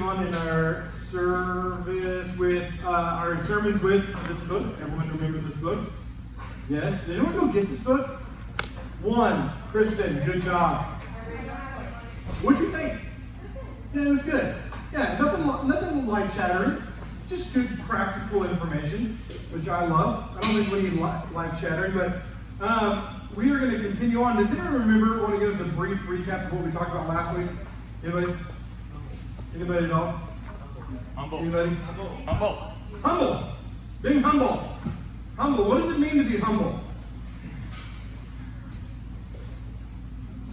on in our service with our sermons with this book. Everyone remember this book? Yes. Did anyone go get this book? One. Kristen, good job. What'd you think? Yeah, it was good. Yeah, nothing life-shattering. Just good practical information, which I love. I don't think we need life-shattering, but we are going to continue on. Does anyone remember, want to give us a brief recap of what we talked about last week? Anybody? Anybody at all? Humble. Anybody? Humble. Humble. Being humble. Humble. What does it mean to be humble?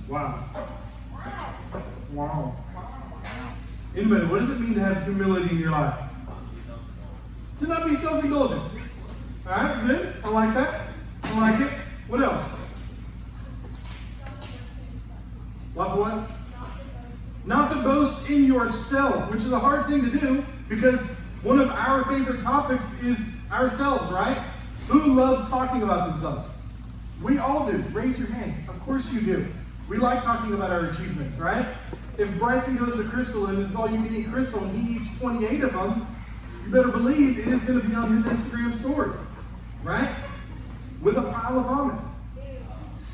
Wow. Wow. Anybody, what does it mean to have humility in your life? To not be self-indulgent. Alright, good. I like that. I like it. What else? Lots of what? Not to boast in yourself, which is a hard thing to do because one of our favorite topics is ourselves, right? Who loves talking about themselves? We all do. Raise your hand. Of course you do. We like talking about our achievements, right? If Bryson goes to Crystal and it's all you can eat Crystal and he eats 28 of them, you better believe it is going to be on his Instagram story, right? With a pile of vomit.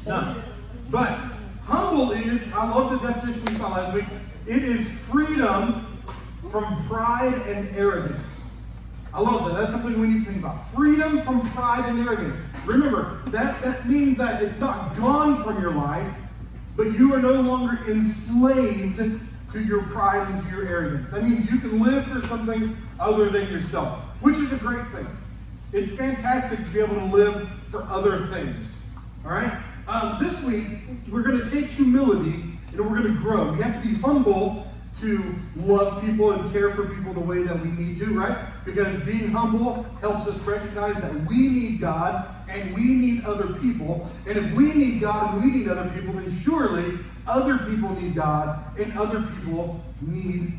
None. But humble is, I love the definition we saw last week, it is freedom from pride and arrogance. I love that. That's something we need to think about. Freedom from pride and arrogance. Remember, that means that it's not gone from your life, but you are no longer enslaved to your pride and to your arrogance. That means you can live for something other than yourself, which is a great thing. It's fantastic to be able to live for other things. All right? This week, we're going to take humility and we're going to grow. We have to be humble to love people and care for people the way that we need to, right? Because being humble helps us recognize that we need God and we need other people. And if we need God and we need other people, then surely other people need God and other people need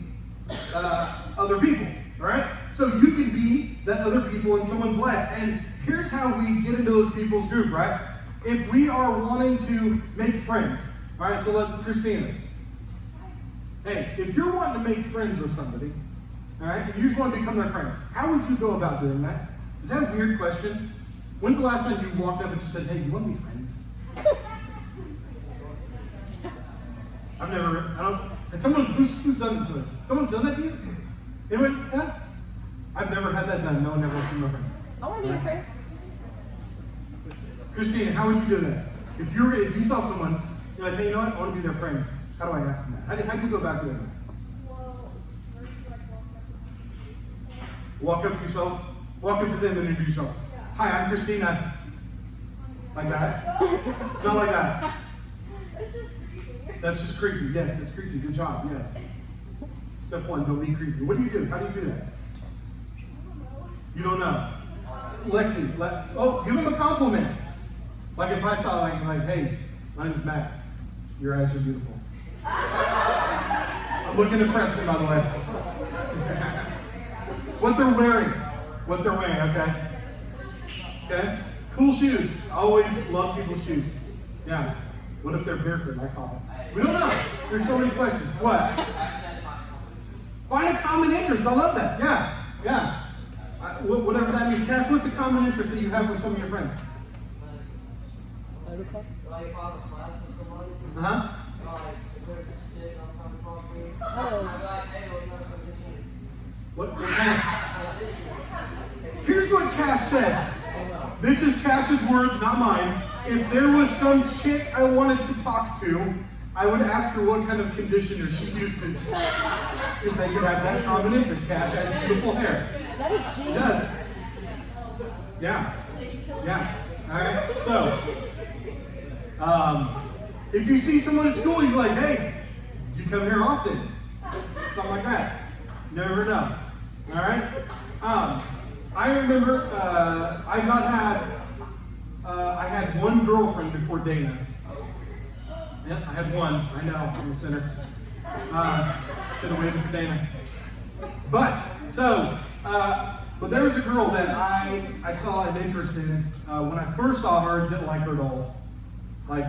other people, all right? So you can be that other people in someone's life. And here's how we get into those people's group, right? If we are wanting to make friends, all right, so let's, Christina. Hey, if you're wanting to make friends with somebody, all right, and you just want to become their friend, how would you go about doing that? Is that a weird question? When's the last time you walked up and just said, hey, you want to be friends? I've never, and who's done it to it? Someone's done that to you? Anyone? Yeah? I've never had that done. No one ever wants to be my friend. I want to be your friend. Christine, how would you do that? If you saw someone, you're like, hey, you know what? I want to be their friend. How do I ask them that? How do you go about doing that? Well, first you Walk up to yourself. Walk up to them and introduce yourself. Yeah. Hi, I'm Christina. Like that? Not like that. It's just creepy. That's just creepy. Yes, that's creepy. Good job. Yes. Step one, don't be creepy. What do you do? How do you do that? You don't know. Lexi, give him a compliment. Like if I saw like, hey, my name is Matt. Your eyes are beautiful. I'm looking at Preston, by the way. What they're wearing. Okay? Okay? Cool shoes. I always love people's shoes. Yeah. What if they're barefoot like hobbits? We don't know. There's so many questions. What? Find a common interest. I love that. Yeah. Whatever that means. Cash, what's a common interest that you have with some of your friends? Uh-huh. What kind of... Here's what Cash said. This is Cash's words, not mine. If there was some chick I wanted to talk to, I would ask her what kind of conditioner she uses. If they could have that common interest. Cash has beautiful hair. That is genius. Yes. Yeah. All right. So, if you see someone at school, you're like, hey, you come here often? Something like that. You never know. All right. I remember I had one girlfriend before Dana. Yep, I had one. I know, I'm the sinner. Should have waited for Dana. But there was a girl that I saw an interest in. When I first saw her, I didn't like her at all. Like,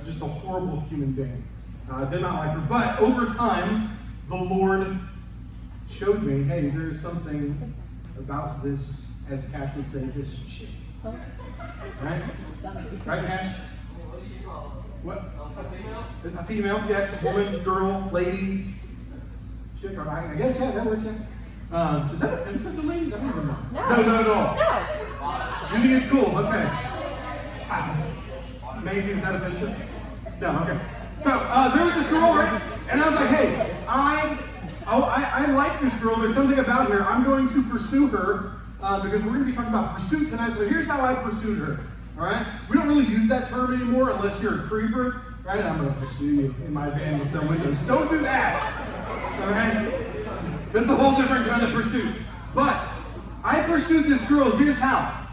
just a horrible human being. I did not like her. But over time, the Lord showed me, hey, there's something about this, as Cash would say, this chick. Right? Right, Cash? What? A female, yes, a woman, girl, ladies. Chick, or I guess, yeah, that works, yeah. Is that offensive to ladies? I don't even know. No. You think it's cool? Okay. Maisie, is that offensive? No, okay. So, there was this girl, right? And I was like, hey, I like this girl. There's something about her. I'm going to pursue her because we're going to be talking about pursuit tonight. So here's how I pursued her. All right? We don't really use that term anymore unless you're a creeper. Right? I'm going to pursue you in my van with no windows. Don't do that. All right? That's a whole different kind of pursuit. But I pursued this girl. Here's how.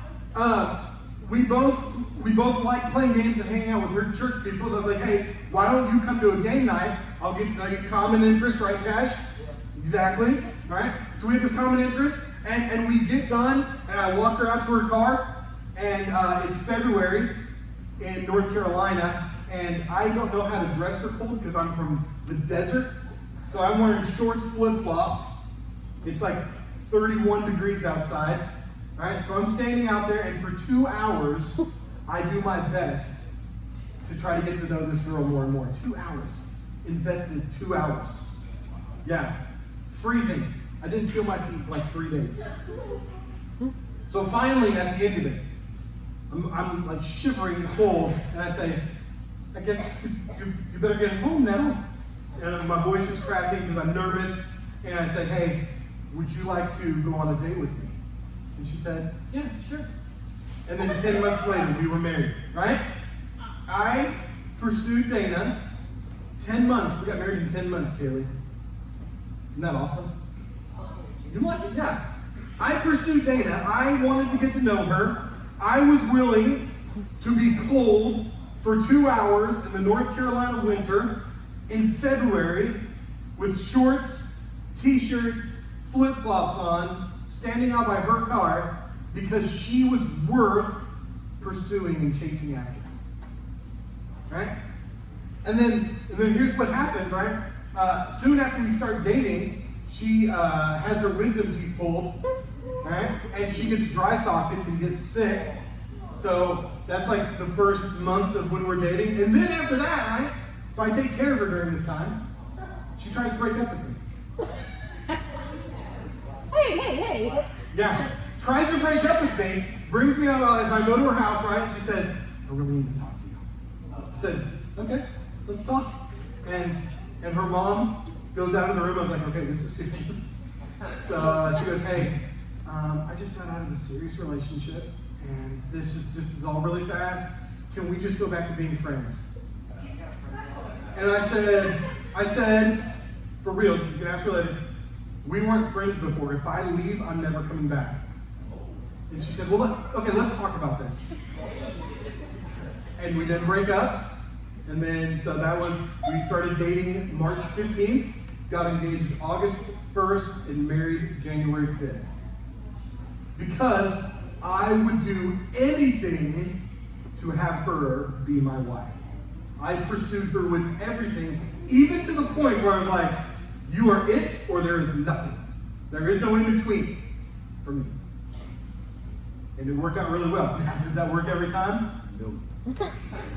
We both like playing games and hanging out with her church people. So I was like, hey, why don't you come to a game night? I'll get to know you. Common interest, right, Cash? Exactly. All right. So we have this common interest, and we get done, and I walk her out to her car, and it's February in North Carolina, and I don't know how to dress for cold because I'm from the desert. So I'm wearing shorts, flip-flops. It's like 31 degrees outside. All right. So I'm standing out there, and for 2 hours, I do my best to try to get to know this girl more and more. 2 hours. Invested 2 hours. Yeah. Freezing. I didn't feel my feet for like 3 days. So finally, at the end of it, I'm like shivering cold, and I say, I guess you better get home now. And my voice is cracking because I'm nervous. And I say, hey, would you like to go on a date with me? And she said, yeah, sure. And then 10 months later, we were married, right? I pursued Dana 10 months. We got married in 10 months, Kaylee. Isn't that awesome? You like it? Yeah. I pursued Dana. I wanted to get to know her. I was willing to be cold for 2 hours in the North Carolina winter in February with shorts, t-shirt, flip-flops on, standing out by her car because she was worth pursuing and chasing after. Right? And then here's what happens, right? Soon after we start dating, she has her wisdom teeth pulled, right? And she gets dry sockets and gets sick. So that's like the first month of when we're dating. And then after that, right? So I take care of her during this time. She tries to break up with me. Hey. Yeah. Tries to break up with me, brings me out as I go to her house, right? She says, I really need to talk to you. I said, okay, let's talk. And her mom goes out of the room. I was like, okay, this is serious. So she goes, hey, I just got out of a serious relationship, and this is all really fast. Can we just go back to being friends? And I said, for real, you can ask her later, we weren't friends before. If I leave, I'm never coming back. And she said, well, let's talk about this. And we didn't break up. And then, so that was, we started dating March 15th, got engaged August 1st, and married January 5th. Because I would do anything to have her be my wife. I pursued her with everything, even to the point where I was like, you are it or there is nothing. There is no in between for me. And it worked out really well. Does that work every time? No.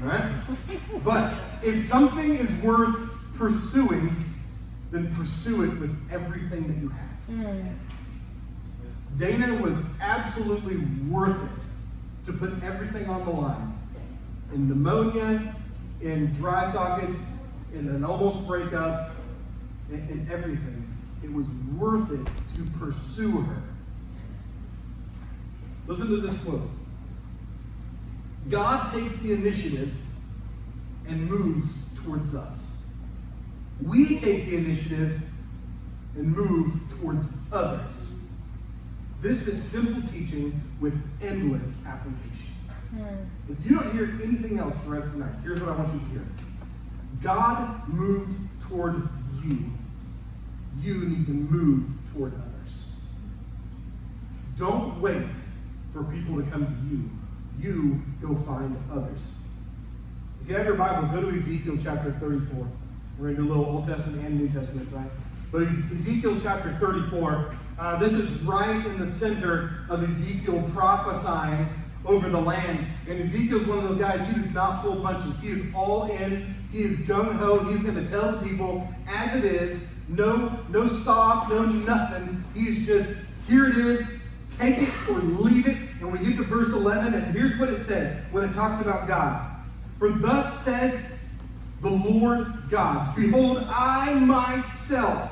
Right? But if something is worth pursuing, then pursue it with everything that you have. Dana was absolutely worth it to put everything on the line. In pneumonia, in dry sockets, in an almost breakup, in everything. It was worth it to pursue her. Listen to this quote. God takes the initiative and moves towards us. We take the initiative and move towards others. This is simple teaching with endless application. If you don't hear anything else the rest of the night, here's what I want you to hear. God moved toward you. You need to move toward others. Don't wait for people to come to you. You go find others. If you have your Bibles, go to Ezekiel chapter 34. We're going to do a little Old Testament and New Testament, right? But Ezekiel chapter 34, this is right in the center of Ezekiel prophesying over the land. And Ezekiel's one of those guys, he does not pull punches. He is all in. He is gung-ho. He's going to tell the people as it is. No soft, no nothing. He is just, here it is. Take it or leave it. And we get to verse 11, and here's what it says when it talks about God. For thus says the Lord God, behold, I myself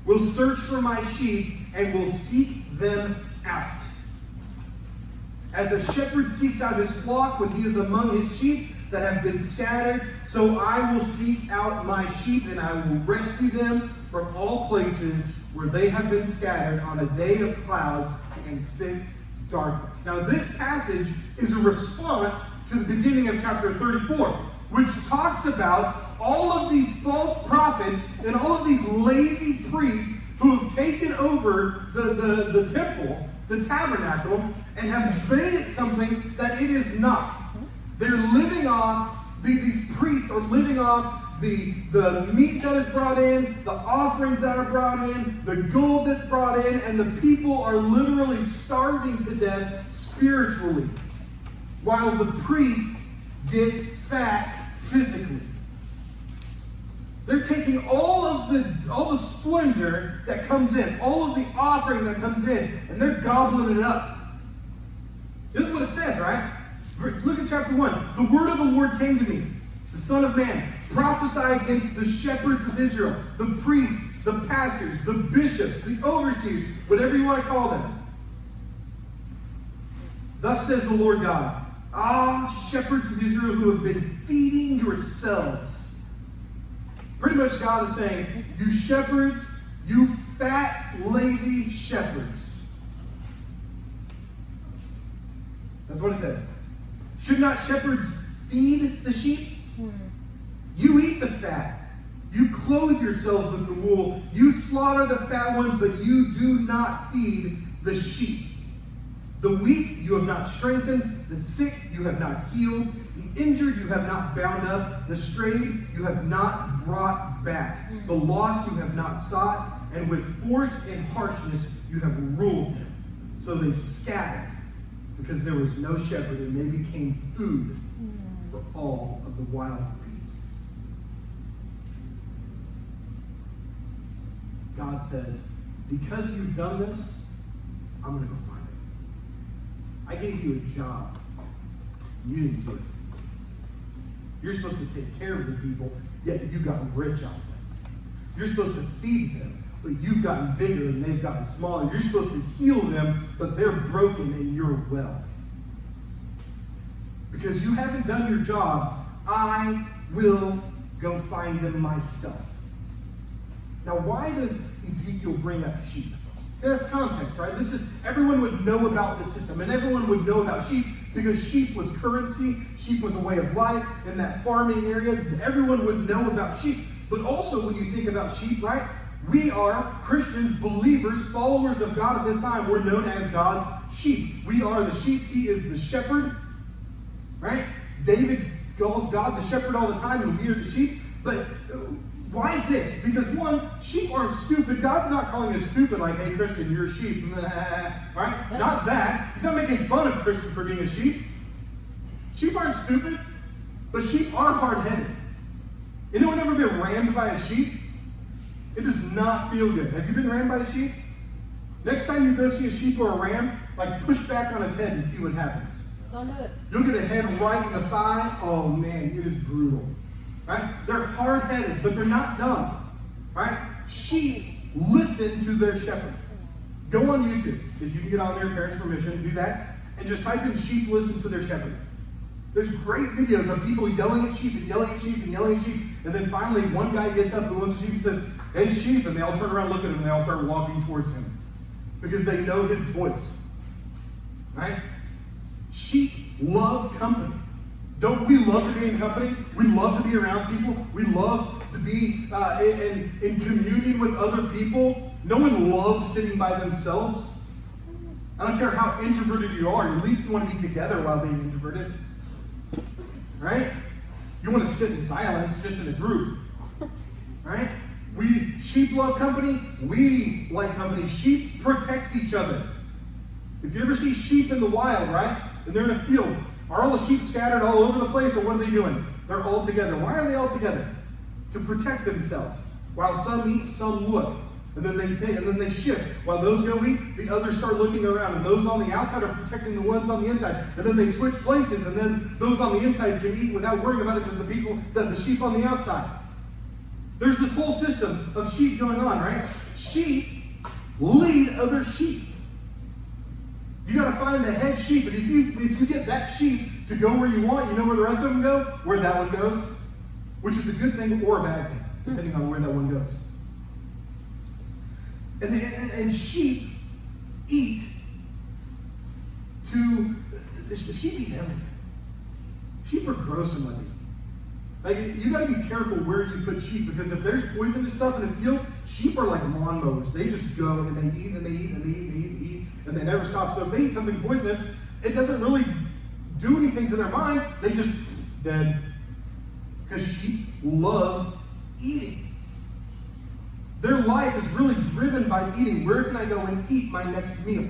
will search for my sheep and will seek them out. As a shepherd seeks out his flock when he is among his sheep that have been scattered, so I will seek out my sheep and I will rescue them from all places where they have been scattered on a day of clouds and thick darkness. Now this passage is a response to the beginning of chapter 34, which talks about all of these false prophets and all of these lazy priests who have taken over the temple, the tabernacle, and have made it something that it is not. They're living off, these priests are living off the meat that is brought in, the offerings that are brought in, the gold that's brought in, and the people are literally starving to death spiritually, while the priests get fat physically. They're taking all the splendor that comes in, all of the offering that comes in, and they're gobbling it up. This is what it says, right? Look at chapter 1. The word of the Lord came to me, the Son of Man, prophesy against the shepherds of Israel, the priests, the pastors, the bishops, the overseers, whatever you want to call them. Thus says the Lord God, ah, shepherds of Israel who have been feeding yourselves. Pretty much God is saying, you shepherds, you fat, lazy shepherds. That's what it says. Should not shepherds feed the sheep? You eat the fat. You clothe yourselves with the wool. You slaughter the fat ones, but you do not feed the sheep. The weak you have not strengthened. The sick you have not healed. The injured you have not bound up. The strayed you have not brought back. The lost you have not sought. And with force and harshness you have ruled them. So they scattered, because there was no shepherd, and they became food for all of the wild beasts. God says, because you've done this, I'm going to go find it. I gave you a job. You didn't do it. You're supposed to take care of the people, yet you've gotten rich off them. You're supposed to feed them, but you've gotten bigger and they've gotten smaller. You're supposed to heal them, but they're broken and you're well. Because you haven't done your job, I will go find them myself. Now, why does Ezekiel bring up sheep? That's context, right? Everyone would know about the system, and everyone would know about sheep because sheep was currency, sheep was a way of life in that farming area. Everyone would know about sheep. But also, when you think about sheep, right? We are Christians, believers, followers of God at this time. We're known as God's sheep. We are the sheep. He is the shepherd, right? David calls God the shepherd all the time, and we are the sheep. But why this? Because one, sheep aren't stupid. God's not calling us stupid like, hey, Christian, you're a sheep. Right? Not that. He's not making fun of Christian for being a sheep. Sheep aren't stupid, but sheep are hard-headed. Anyone ever been rammed by a sheep? It does not feel good. Have you been rammed by a sheep? Next time you go see a sheep or a ram, like push back on its head and see what happens. Don't do it. You'll get a head right in the thigh. Oh man, it is brutal. Right? They're hard-headed, but they're not dumb. Right? Sheep listen to their shepherd. Go on YouTube. If you can get on their parents' permission, do that. And just type in sheep listen to their shepherd. There's great videos of people yelling at sheep and yelling at sheep and yelling at sheep. And then finally one guy gets up who owns a sheep and says, hey sheep, and they all turn around, look at him, and they all start walking towards him. Because they know his voice. Right? Sheep love company. Don't we love to be in company? We love to be around people. We love to be in communion with other people. No one loves sitting by themselves. I don't care how introverted you are. At least you want to be together while being introverted. Right? You want to sit in silence just in a group. Right? Sheep love company. We like company. Sheep protect each other. If you ever see sheep in the wild, right? And they're in a field, are all the sheep scattered all over the place, or what are they doing? They're all together. Why are they all together? To protect themselves. While some eat, some look. And then they shift. While those go eat, the others start looking around. And those on the outside are protecting the ones on the inside. And then they switch places. And then those on the inside can eat without worrying about it because the sheep on the outside. There's this whole system of sheep going on, right? Sheep lead other sheep. You got to find the head sheep. And if you get that sheep to go where you want, you know where the rest of them go? Where that one goes. Which is a good thing or a bad thing, depending on where that one goes. And sheep eat sheep eat everything. Sheep are gross and ugly. Like, you got to be careful where you put sheep, because if there's poisonous stuff in the field, sheep are like lawnmowers. They just go and they eat and they eat and they eat and they eat and eat, and they never stop. So if they eat something poisonous, it doesn't really do anything to their mind. They just dead. Because sheep love eating. Their life is really driven by eating. Where can I go and eat my next meal?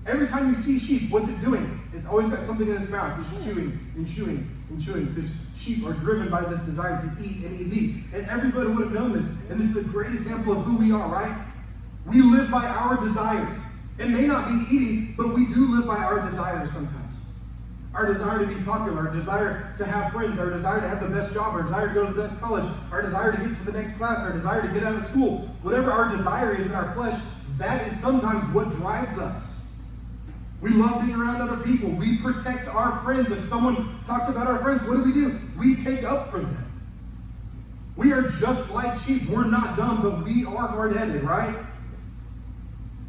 Every time you see sheep, what's it doing? It's always got something in its mouth. It's chewing and chewing and chewing. Because sheep are driven by this desire to eat and eat and eat. And everybody would have known this. And this is a great example of who we are, right? We live by our desires. It may not be eating, but we do live by our desires sometimes. Our desire to be popular, our desire to have friends, our desire to have the best job, our desire to go to the best college, our desire to get to the next class, our desire to get out of school. Whatever our desire is in our flesh, that is sometimes what drives us. We love being around other people. We protect our friends. If someone talks about our friends, what do? We take up for them. We are just like sheep. We're not dumb, but we are hard-headed, right?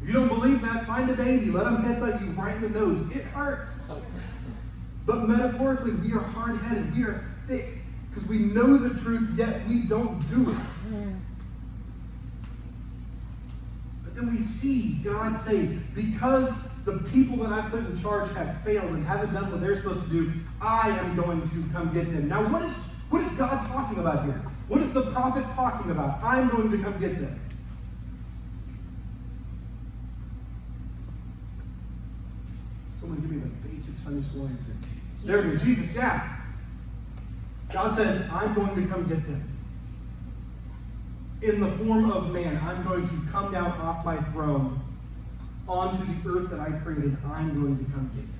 If you don't believe that, find a baby. Let them headbutt you right in the nose. It hurts. But metaphorically, we are hard-headed. We are thick because we know the truth, yet we don't do it. But then we see God say, because the people that I put in charge have failed and haven't done what they're supposed to do, I am going to come get them. Now, what is God talking about here? What is the prophet talking about? I'm going to come get them. Someone give me the basic Sunday school answer. There we go. Jesus, yeah. God says, I'm going to come get them. In the form of man, I'm going to come down off my throne onto the earth that I created. I'm going to come get them.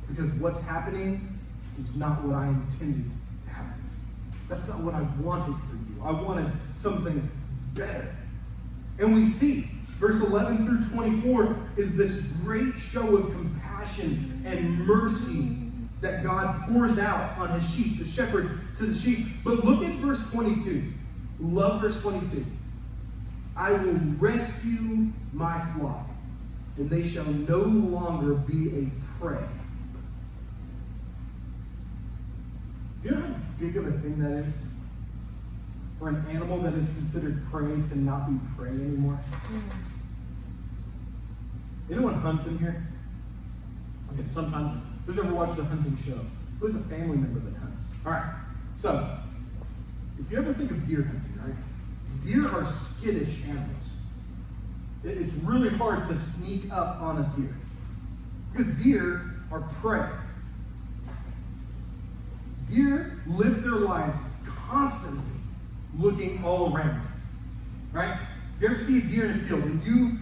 Because what's happening is not what I intended to happen. That's not what I wanted for you. I wanted something better. And we see verse 11 through 24 is this great show of compassion and mercy that God pours out on his sheep, the shepherd to the sheep. But look at verse 22. Love verse 22. I will rescue my flock, and they shall no longer be a prey. Do you know how big of a thing that is? For an animal that is considered prey to not be prey anymore? Anyone hunt in here? Okay, sometimes. Who's ever watched a hunting show? Who's a family member that hunts? All right. So, if you ever think of deer hunting, right? Deer are skittish animals. It's really hard to sneak up on a deer because deer are prey. Deer live their lives constantly looking all around, right? You ever see a deer in a field and you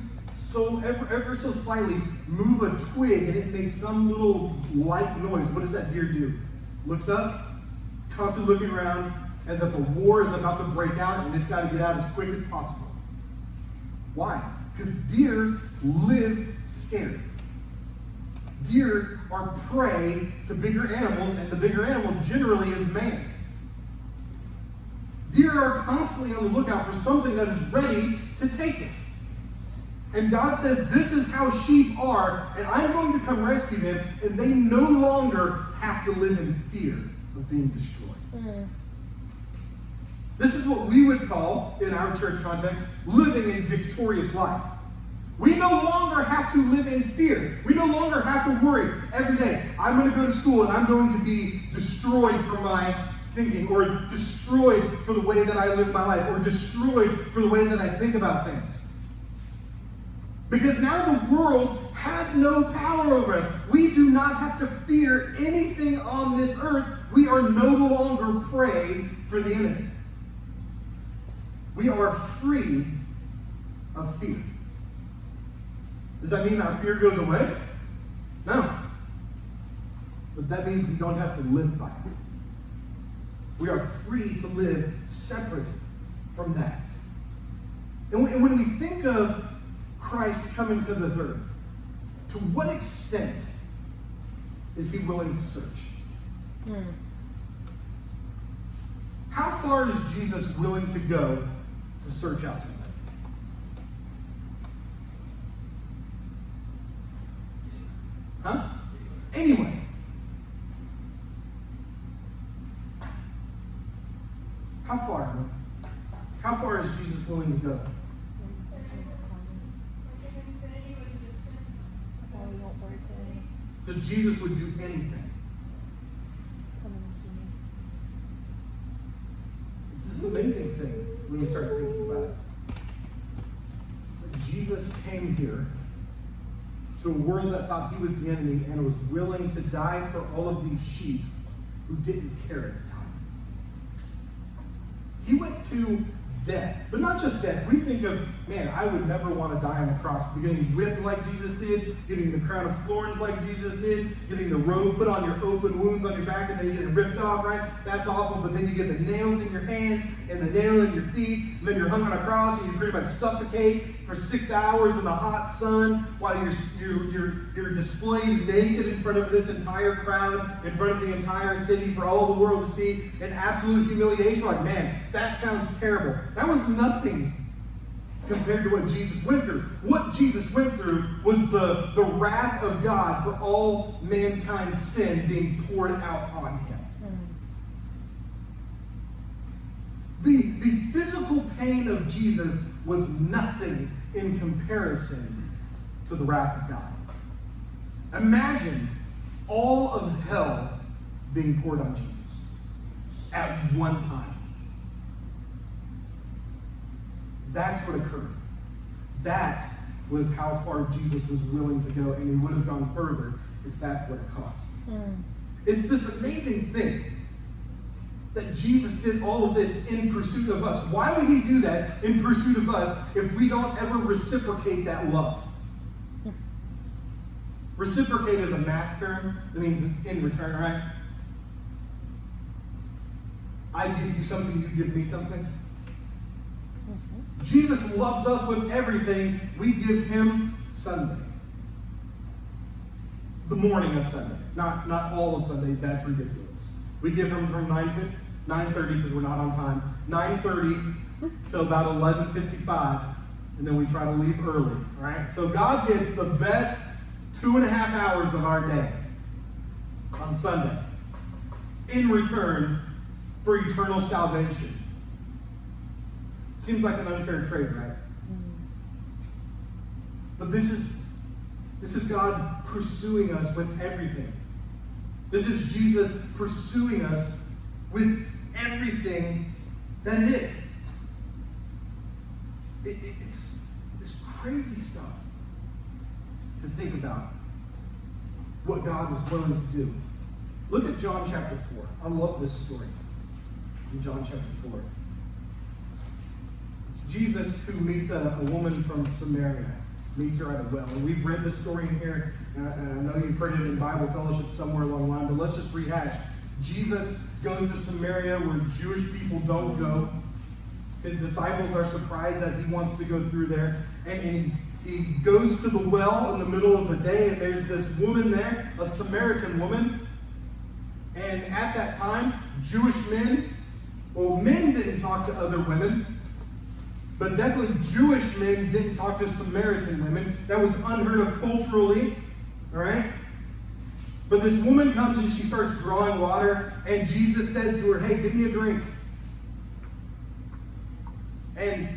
ever so slightly move a twig and it makes some little light noise? What does that deer do? Looks up, it's constantly looking around as if a war is about to break out and it's got to get out as quick as possible. Why? Because deer live scared. Deer are prey to bigger animals, and the bigger animal generally is man. Deer are constantly on the lookout for something that is ready to take it. And God says, this is how sheep are, and I'm going to come rescue them, and they no longer have to live in fear of being destroyed. This is what we would call, in our church context, living a victorious life. We no longer have to live in fear. We no longer have to worry every day. I'm going to go to school, and I'm going to be destroyed for my thinking, or destroyed for the way that I live my life, or destroyed for the way that I think about things. Because now the world has no power over us. We do not have to fear anything on this earth. We are no longer prey for the enemy. We are free of fear. Does that mean our fear goes away? No. But that means we don't have to live by it. We are free to live separate from that. And when we think of Christ coming to this earth, to what extent is he willing to search? How far is Jesus willing to go to search out something? Huh? Anyway. How far? How far is Jesus willing to go? So Jesus would do anything. It's this amazing thing when we start thinking about it. That Jesus came here to a world that thought he was the enemy and was willing to die for all of these sheep who didn't care at the time. He went to death, but not just death. We think of, man, I would never want to die on the cross. Getting whipped like Jesus did, getting the crown of thorns like Jesus did, getting the robe put on your open wounds on your back, and then you get it ripped off, right? That's awful, but then you get the nails in your hands and the nail in your feet, and then you're hung on a cross and you pretty much suffocate for 6 hours in the hot sun while you're displayed naked in front of this entire crowd, in front of the entire city for all the world to see in absolute humiliation. Like, man, that sounds terrible. That was nothing compared to what Jesus went through. What Jesus went through was the wrath of God for all mankind's sin being poured out on him. The physical pain of Jesus was nothing in comparison to the wrath of God. Imagine all of hell being poured on Jesus at one time. That's what occurred. That was how far Jesus was willing to go, and he would have gone further if that's what it cost. It's this amazing thing that Jesus did all of this in pursuit of us. Why would he do that in pursuit of us if we don't ever reciprocate that love? Reciprocate is a math term that means in return, right? I give you something, you give me something. Jesus loves us with everything. We give him Sunday. The morning of Sunday. Not all of Sunday. That's ridiculous. We give him from 9:30 because we're not on time. 9:30 till about 11:55. And then we try to leave early. Right? So God gets the best 2.5 hours of our day on Sunday in return for eternal salvation. Seems like an unfair trade, right? But this is God pursuing us with everything. This is Jesus pursuing us with everything that it is. It's crazy stuff to think about what God was willing to do. Look at John chapter 4. I love this story in John chapter 4. It's Jesus who meets a woman from Samaria, meets her at a well. And we've read this story in here, and I know you've heard it in Bible fellowship somewhere along the line, but let's just rehash. Jesus goes to Samaria where Jewish people don't go. His disciples are surprised that he wants to go through there. And he goes to the well in the middle of the day, and there's this woman there, a Samaritan woman. And at that time, Jewish men didn't talk to other women. But definitely Jewish men didn't talk to Samaritan women. That was unheard of culturally, all right? But this woman comes and she starts drawing water, and Jesus says to her, hey, give me a drink. And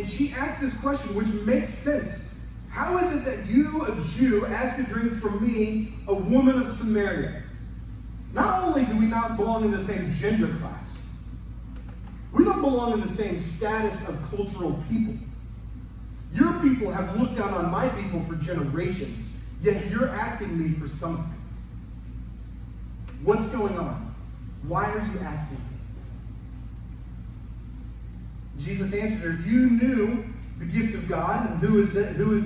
she asks this question, which makes sense. How is it that you, a Jew, ask a drink from me, a woman of Samaria? Not only do we not belong in the same gender class, we don't belong in the same status of cultural people. Your people have looked down on my people for generations, yet you're asking me for something. What's going on? Why are you asking me? Jesus answered her, if you knew the gift of God and who is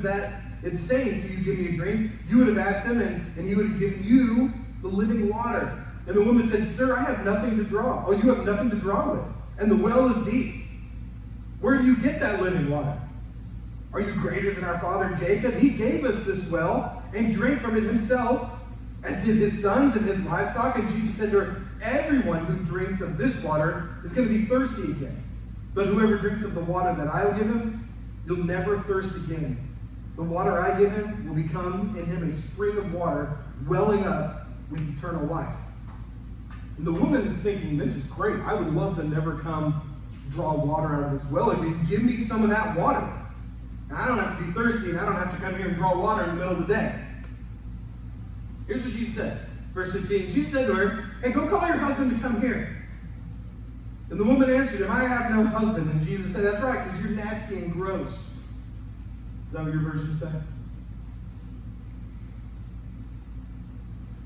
that it's saying to you, give me a drink, you would have asked him and he would have given you the living water. And the woman said, sir, I have nothing to draw. Oh, you have nothing to draw with. And the well is deep. Where do you get that living water? Are you greater than our father Jacob? He gave us this well and drank from it himself, as did his sons and his livestock. And Jesus said to her, everyone who drinks of this water is going to be thirsty again. But whoever drinks of the water that I will give him, you'll never thirst again. The water I give him will become in him a spring of water welling up with eternal life. And the woman is thinking, this is great. I would love to never come draw water out of this well again. Give me some of that water. I don't have to be thirsty, and I don't have to come here and draw water in the middle of the day. Here's what Jesus says. Verse 16, Jesus said to her, hey, go call your husband to come here. And the woman answered him, I have no husband. And Jesus said, that's right, because you're nasty and gross. Is that what your version said?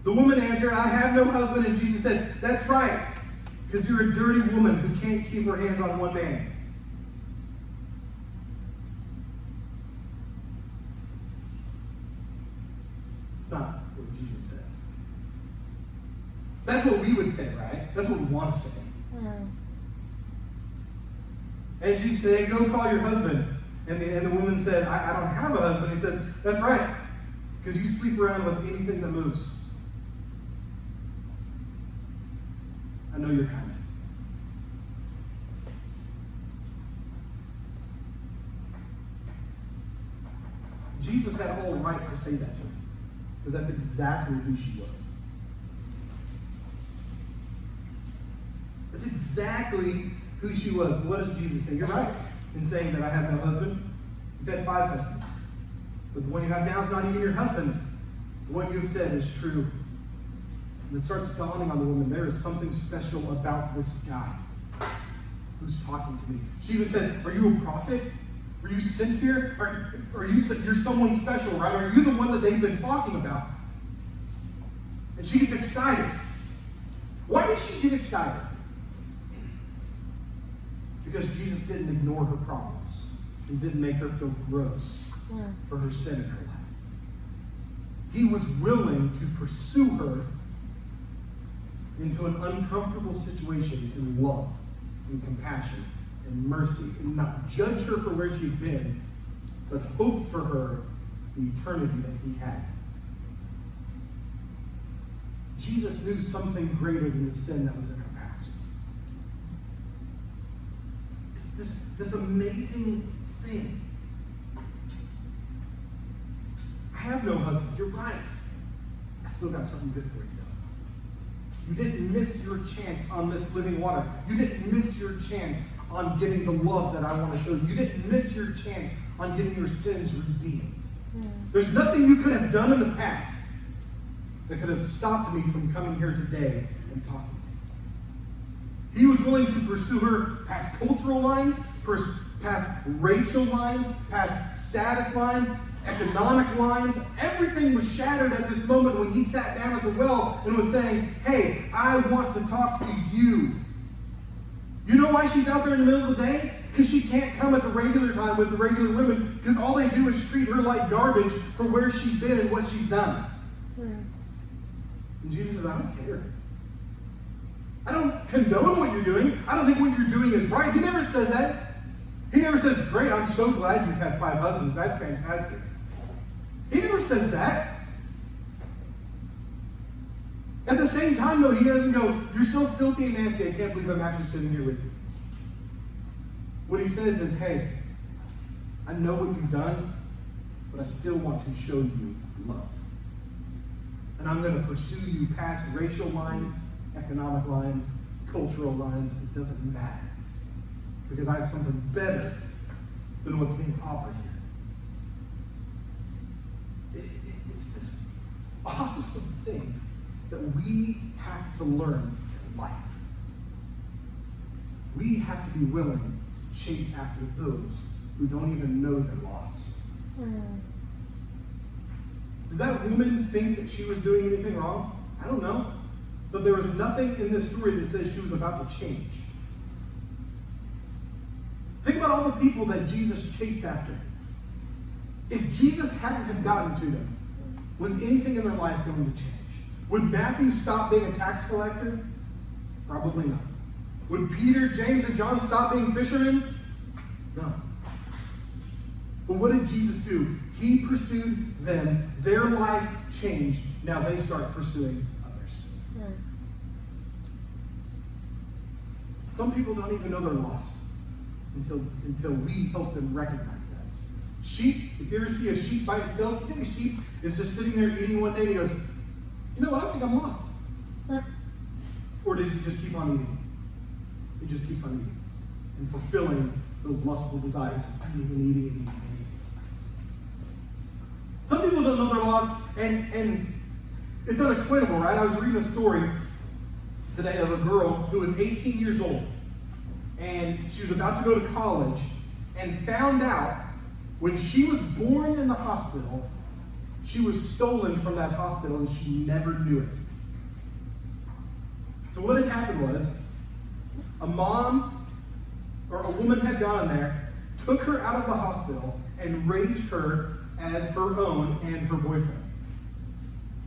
The woman answered, I have no husband. And Jesus said, that's right, because you're a dirty woman who can't keep her hands on one man. It's not what Jesus said. That's what we would say, right? That's what we want to say. And Jesus said, hey, go call your husband. And the woman said, I don't have a husband. He says, that's right, because you sleep around with anything that moves. I know you're kind. Jesus had all right to say that to her, because that's exactly who she was. That's exactly who she was. But what does Jesus say? You're right in saying that I have no husband. You've had 5 husbands. But the one you have now is not even your husband. What you've said is true. And it starts dawning on the woman, there is something special about this guy who's talking to me. She even says, are you a prophet? Are you sent here? You're someone special, right? Are you the one that they've been talking about? And she gets excited. Why did she get excited? Because Jesus didn't ignore her problems and didn't make her feel gross for her sin in her life. He was willing to pursue her into an uncomfortable situation in love and compassion and mercy, and not judge her for where she'd been, but hope for her the eternity that he had. Jesus knew something greater than the sin that was in her past. It's this amazing thing. I have no husband. You're right. I still got something good for you, though. You didn't miss your chance on this living water. You didn't miss your chance on getting the love that I want to show you. You didn't miss your chance on getting your sins redeemed. There's nothing you could have done in the past that could have stopped me from coming here today and talking to you. He was willing to pursue her past cultural lines, past racial lines, past status lines, economic lines. Everything was shattered at this moment when he sat down at the well and was saying, hey, I want to talk to you. You know why she's out there in the middle of the day? Because she can't come at the regular time with the regular women, because all they do is treat her like garbage for where she's been and what she's done. And Jesus says, I don't care. I don't condone what you're doing. I don't think what you're doing is right. He never says that. He never says, great, I'm so glad you've had 5 husbands. That's fantastic. He never says that. At the same time, though, he doesn't go, you're so filthy and nasty, I can't believe I'm actually sitting here with you. What he says is, hey, I know what you've done, but I still want to show you love. And I'm going to pursue you past racial lines, economic lines, cultural lines. It doesn't matter. Because I have something better than what's being offered here. It's this awesome thing that we have to learn in life. We have to be willing to chase after those who don't even know they're lost. Did that woman think that she was doing anything wrong? I don't know. But there was nothing in this story that says she was about to change. Think about all the people that Jesus chased after. If Jesus hadn't have gotten to them, was anything in their life going to change? Would Matthew stop being a tax collector? Probably not. Would Peter, James, and John stop being fishermen? No. But what did Jesus do? He pursued them. Their life changed. Now they start pursuing others. Some people don't even know they're lost until we help them recognize that. Sheep, if you ever see a sheep by itself, you think a sheep is just sitting there eating one day and he goes, you know what, I think I'm lost. Or does he just keep on eating? He just keeps on eating and fulfilling those lustful desires of eating and eating and eating and eating. Some people don't know they're lost, and it's unexplainable, right? I was reading a story today of a girl who was 18 years old, and she was about to go to college, and found out when she was born in the hospital, she was stolen from that hospital, and she never knew it. So what had happened was, a mom or a woman had gone there, took her out of the hospital, and raised her as her own and her boyfriend.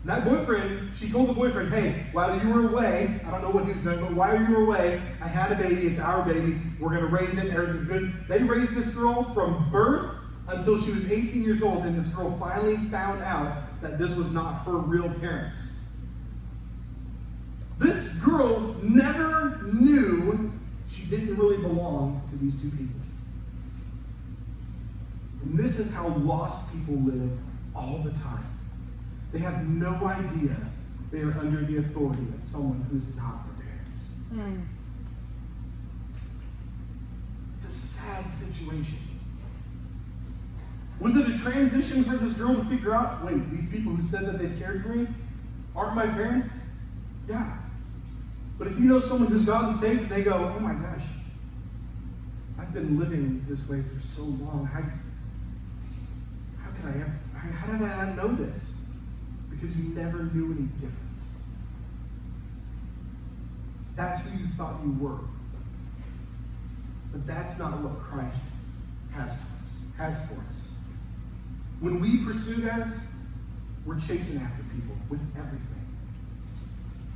And that boyfriend, she told the boyfriend, hey, while you were away, I don't know what he was doing, but while you were away, I had a baby, it's our baby, we're going to raise it, everything's good. They raised this girl from birth until she was 18 years old, and this girl finally found out that this was not her real parents. This girl never knew she didn't really belong to these two people. And this is how lost people live all the time. They have no idea they are under the authority of someone who's not their parent. It's a sad situation. Was it a transition for this girl to figure out, wait, these people who said that they've cared for me aren't my parents? Yeah. But if you know someone who's gotten saved and they go, oh my gosh, I've been living this way for so long. How did I not know this? Because you never knew any different. That's who you thought you were. But that's not what Christ has for us. When we pursue that, we're chasing after people with everything.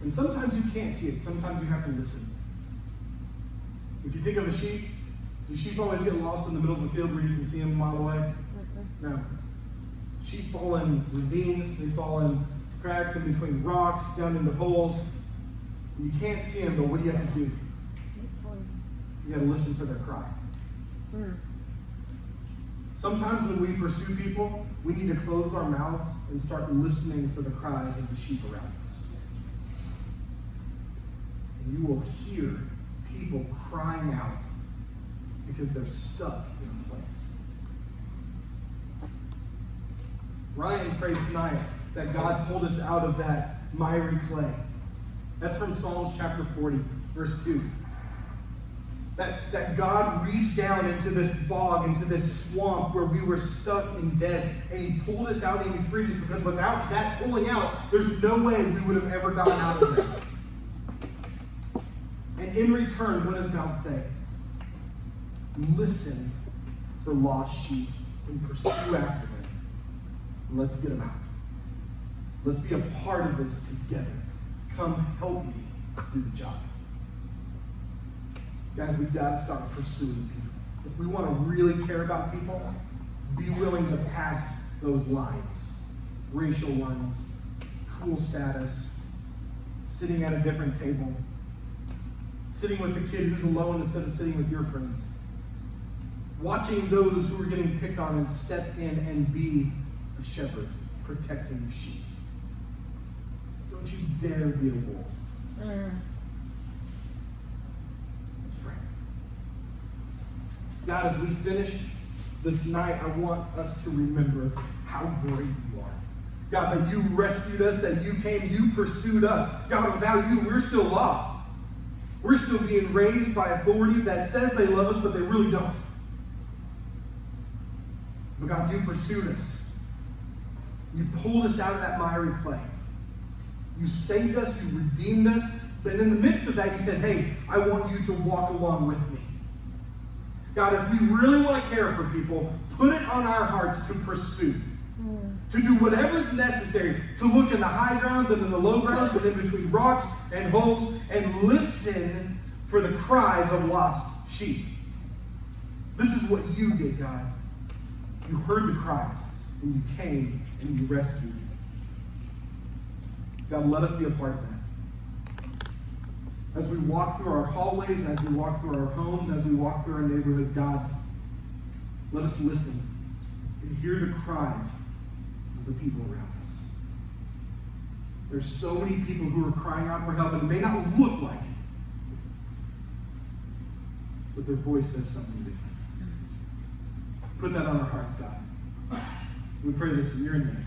And sometimes you can't see it. Sometimes you have to listen. If you think of a sheep, do sheep always get lost in the middle of the field where you can see them a mile away? No. Sheep fall in ravines. They fall in cracks in between rocks, down into holes. You can't see them, but what do you have to do? You got to listen for their cry. Sometimes when we pursue people, we need to close our mouths and start listening for the cries of the sheep around us. And you will hear people crying out because they're stuck in a place. Ryan prayed tonight that God pulled us out of that miry clay. That's from Psalms chapter 40, verse 2. That God reached down into this bog, into this swamp where we were stuck and dead, and He pulled us out and He freed us, because without that pulling out, there's no way we would have ever gotten out of there. And in return, what does God say? Listen for lost sheep and pursue after them. Let's get them out. Let's be a part of this together. Come help me do the job. Guys, we've got to start pursuing people. If we want to really care about people, be willing to pass those lines. Racial lines, cool status, sitting at a different table, sitting with the kid who's alone instead of sitting with your friends. Watching those who are getting picked on and step in and be a shepherd, protecting the sheep. Don't you dare be a wolf. Let's pray. God, as we finish this night, I want us to remember how great you are. God, that you rescued us, that you came, you pursued us. God, without you, we're still lost. We're still being raised by authority that says they love us, but they really don't. But God, you pursued us. You pulled us out of that miry clay. You saved us, you redeemed us, but in the midst of that, you said, hey, I want you to walk along with me. God, if we really want to care for people, put it on our hearts to pursue. To do whatever's necessary, to look in the high grounds and in the low grounds and in between rocks and holes and listen for the cries of lost sheep. This is what you did, God. You heard the cries and you came and you rescued. God, let us be a part of that. As we walk through our hallways, as we walk through our homes, as we walk through our neighborhoods, God, let us listen and hear the cries of the people around us. There's so many people who are crying out for help, and it may not look like it, but their voice says something different. Put that on our hearts, God. We pray this in your name.